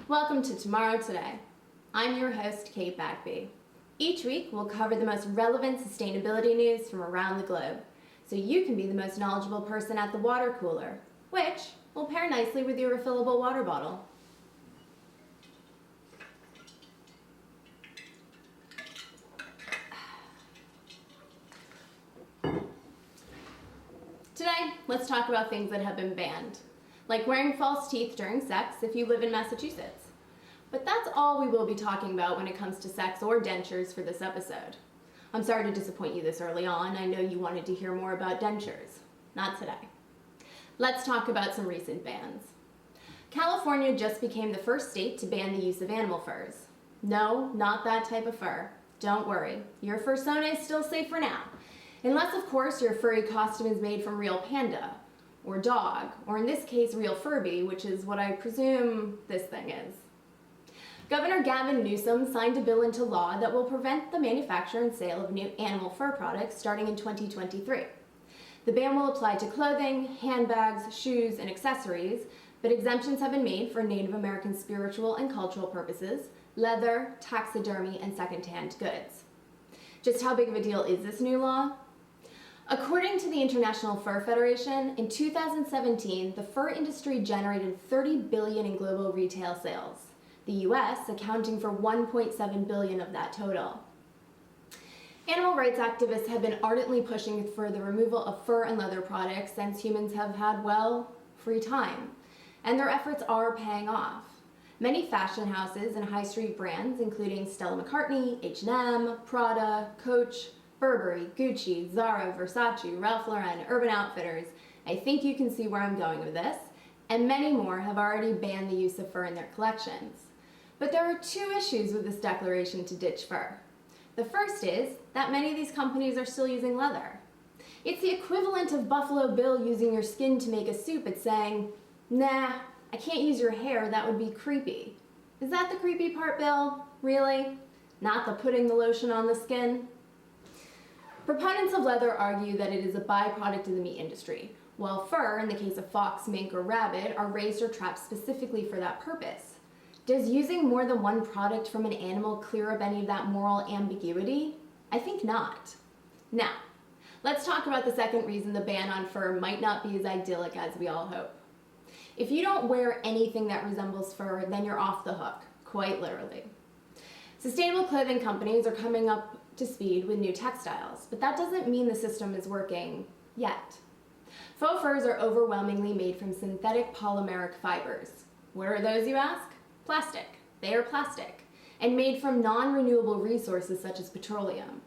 Welcome to Tomorrow Today. I'm your host, Cait Bagby. Each week, we'll cover the most relevant sustainability news from around the globe, so you can be the most knowledgeable person at the water cooler, which will pair nicely with your refillable water bottle. Today, let's talk about things that have been banned, like wearing false teeth during sex if you live in Massachusetts. But that's all we will be talking about when it comes to sex or dentures for this episode. I'm sorry to disappoint you this early on. I know you wanted to hear more about dentures. Not today. Let's talk about some recent bans. California just became the first state to ban the use of animal furs. No, not that type of fur. Don't worry, your fursona is still safe for now. Unless, of course, your furry costume is made from real panda, or dog, or in this case, real Furby, which is what I presume this thing is. Governor Gavin Newsom signed a bill into law that will prevent the manufacture and sale of new animal fur products starting in 2023. The ban will apply to clothing, handbags, shoes, and accessories, but exemptions have been made for Native American spiritual and cultural purposes, leather, taxidermy, and secondhand goods. Just how big of a deal is this new law? According to the International Fur Federation, in 2017, the fur industry generated $30 billion in global retail sales, the US accounting for $1.7 billion of that total. Animal rights activists have been ardently pushing for the removal of fur and leather products since humans have had, well, free time. And their efforts are paying off. Many fashion houses and high street brands, including Stella McCartney, H&M, Prada, Coach, Burberry, Gucci, Zara, Versace, Ralph Lauren, Urban Outfitters, I think you can see where I'm going with this, and many more have already banned the use of fur in their collections. But there are two issues with this declaration to ditch fur. The first is that many of these companies are still using leather. It's the equivalent of Buffalo Bill using your skin to make a soup. It's saying, nah, I can't use your hair, that would be creepy. Is that the creepy part, Bill? Really? Not the putting the lotion on the skin? Proponents of leather argue that it is a byproduct of the meat industry, while fur, in the case of fox, mink, or rabbit, are raised or trapped specifically for that purpose. Does using more than one product from an animal clear up any of that moral ambiguity? I think not. Now, let's talk about the second reason the ban on fur might not be as idyllic as we all hope. If you don't wear anything that resembles fur, then you're off the hook, quite literally. Sustainable clothing companies are coming up to speed with new textiles, but that doesn't mean the system is working yet. Faux furs are overwhelmingly made from synthetic polymeric fibers. What are those, you ask? Plastic. They are plastic, and made from non-renewable resources such as petroleum.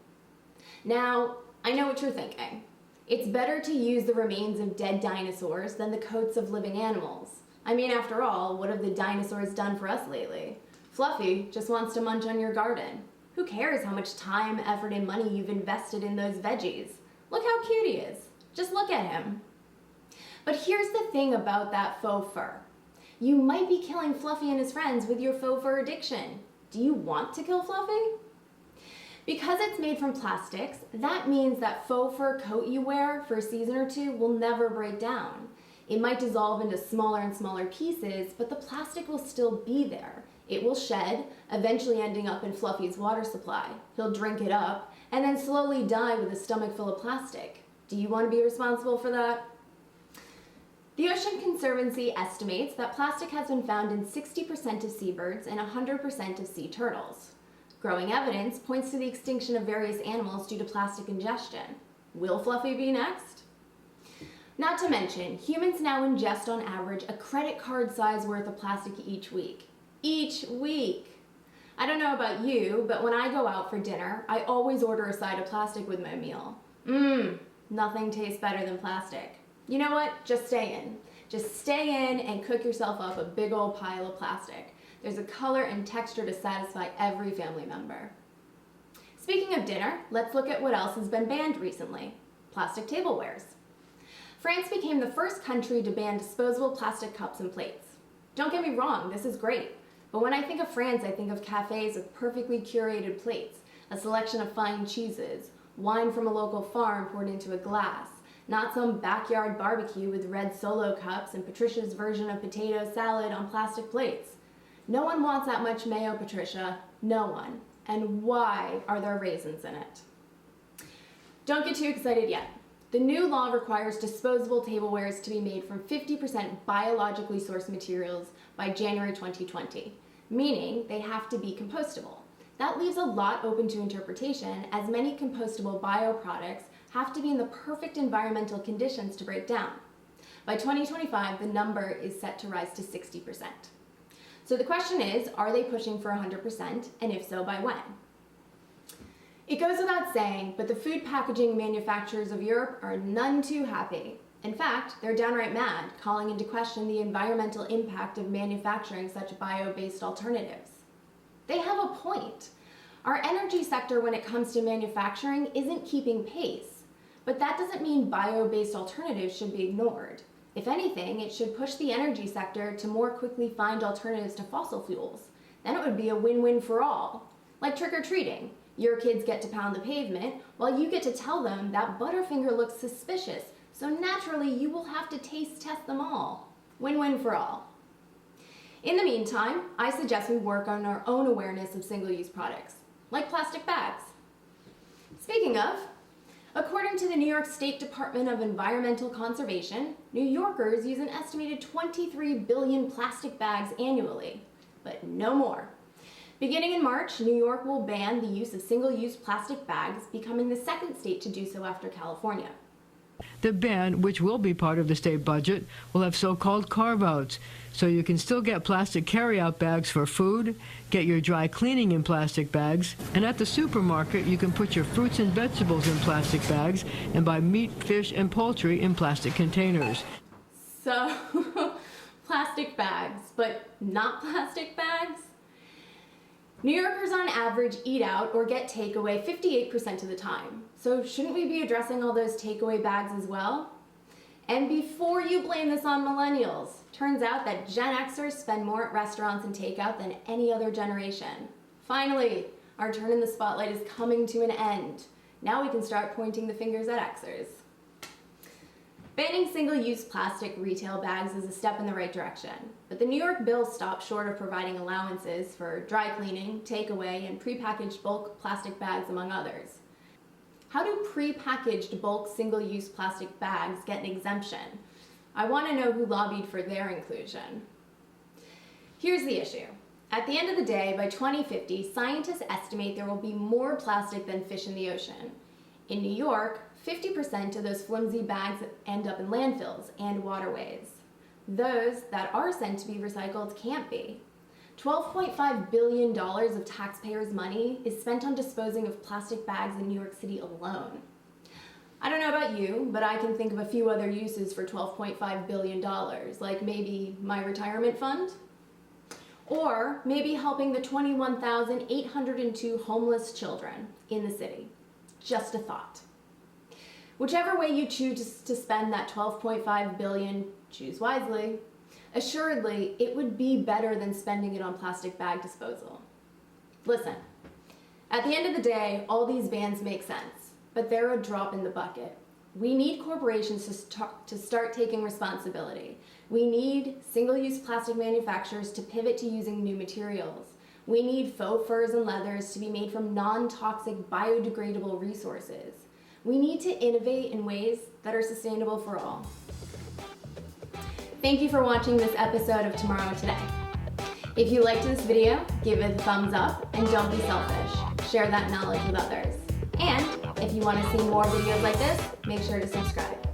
Now, I know what you're thinking. It's better to use the remains of dead dinosaurs than the coats of living animals. I mean, after all, what have the dinosaurs done for us lately? Fluffy just wants to munch on your garden. Who cares how much time, effort, and money you've invested in those veggies? Look how cute he is. Just look at him. But here's the thing about that faux fur. You might be killing Fluffy and his friends with your faux fur addiction. Do you want to kill Fluffy? Because it's made from plastics, that means that faux fur coat you wear for a season or two will never break down. It might dissolve into smaller and smaller pieces, but the plastic will still be there. It will shed, eventually ending up in Fluffy's water supply. He'll drink it up, and then slowly die with a stomach full of plastic. Do you want to be responsible for that? The Ocean Conservancy estimates that plastic has been found in 60% of seabirds and 100% of sea turtles. Growing evidence points to the extinction of various animals due to plastic ingestion. Will Fluffy be next? Not to mention, humans now ingest on average a credit card size worth of plastic each week. Each week! I don't know about you, but when I go out for dinner, I always order a side of plastic with my meal. Nothing tastes better than plastic. You know what? Just stay in. Just stay in and cook yourself up a big old pile of plastic. There's a color and texture to satisfy every family member. Speaking of dinner, let's look at what else has been banned recently. Plastic tablewares. France became the first country to ban disposable plastic cups and plates. Don't get me wrong, this is great. But when I think of France, I think of cafes with perfectly curated plates, a selection of fine cheeses, wine from a local farm poured into a glass, not some backyard barbecue with red Solo cups and Patricia's version of potato salad on plastic plates. No one wants that much mayo, Patricia. No one. And why are there raisins in it? Don't get too excited yet. The new law requires disposable tablewares to be made from 50% biologically sourced materials by January 2020, meaning they have to be compostable. That leaves a lot open to interpretation, as many compostable bioproducts have to be in the perfect environmental conditions to break down. By 2025, the number is set to rise to 60%. So the question is, are they pushing for 100%, and if so, by when? It goes without saying, but the food packaging manufacturers of Europe are none too happy. In fact, they're downright mad, calling into question the environmental impact of manufacturing such bio-based alternatives. They have a point. Our energy sector, when it comes to manufacturing, isn't keeping pace. But that doesn't mean bio-based alternatives should be ignored. If anything, it should push the energy sector to more quickly find alternatives to fossil fuels. Then it would be a win-win for all. Like trick-or-treating. Your kids get to pound the pavement, while you get to tell them that Butterfinger looks suspicious, so naturally you will have to taste test them all. Win-win for all. In the meantime, I suggest we work on our own awareness of single-use products, like plastic bags. Speaking of, according to the New York State Department of Environmental Conservation, New Yorkers use an estimated 23 billion plastic bags annually, but no more. Beginning in March, New York will ban the use of single-use plastic bags, becoming the second state to do so after California. The ban, which will be part of the state budget, will have so-called carve-outs, so you can still get plastic carry-out bags for food, get your dry cleaning in plastic bags, and at the supermarket you can put your fruits and vegetables in plastic bags and buy meat, fish, and poultry in plastic containers. So, plastic bags, but not plastic bags? New Yorkers on average eat out or get takeaway 58% of the time. So shouldn't we be addressing all those takeaway bags as well? And before you blame this on millennials, turns out that Gen Xers spend more at restaurants and takeout than any other generation. Finally, our turn in the spotlight is coming to an end. Now we can start pointing the fingers at Xers. Banning single-use plastic retail bags is a step in the right direction, but the New York bill stopped short of providing allowances for dry cleaning, takeaway, and prepackaged bulk plastic bags, among others. How do prepackaged bulk single-use plastic bags get an exemption? I want to know who lobbied for their inclusion. Here's the issue. At the end of the day, by 2050, scientists estimate there will be more plastic than fish in the ocean. In New York, 50% of those flimsy bags end up in landfills and waterways. Those that are sent to be recycled can't be. $12.5 billion of taxpayers' money is spent on disposing of plastic bags in New York City alone. I don't know about you, but I can think of a few other uses for $12.5 billion, like maybe my retirement fund, or maybe helping the 21,802 homeless children in the city. Just a thought. Whichever way you choose to spend that $12.5 billion, choose wisely. Assuredly, it would be better than spending it on plastic bag disposal. Listen, at the end of the day, all these bans make sense, but they're a drop in the bucket. We need corporations to start taking responsibility. We need single-use plastic manufacturers to pivot to using new materials. We need faux furs and leathers to be made from non-toxic, biodegradable resources. We need to innovate in ways that are sustainable for all. Thank you for watching this episode of Tomorrow Today. If you liked this video, give it a thumbs up and don't be selfish. Share that knowledge with others. And if you want to see more videos like this, make sure to subscribe.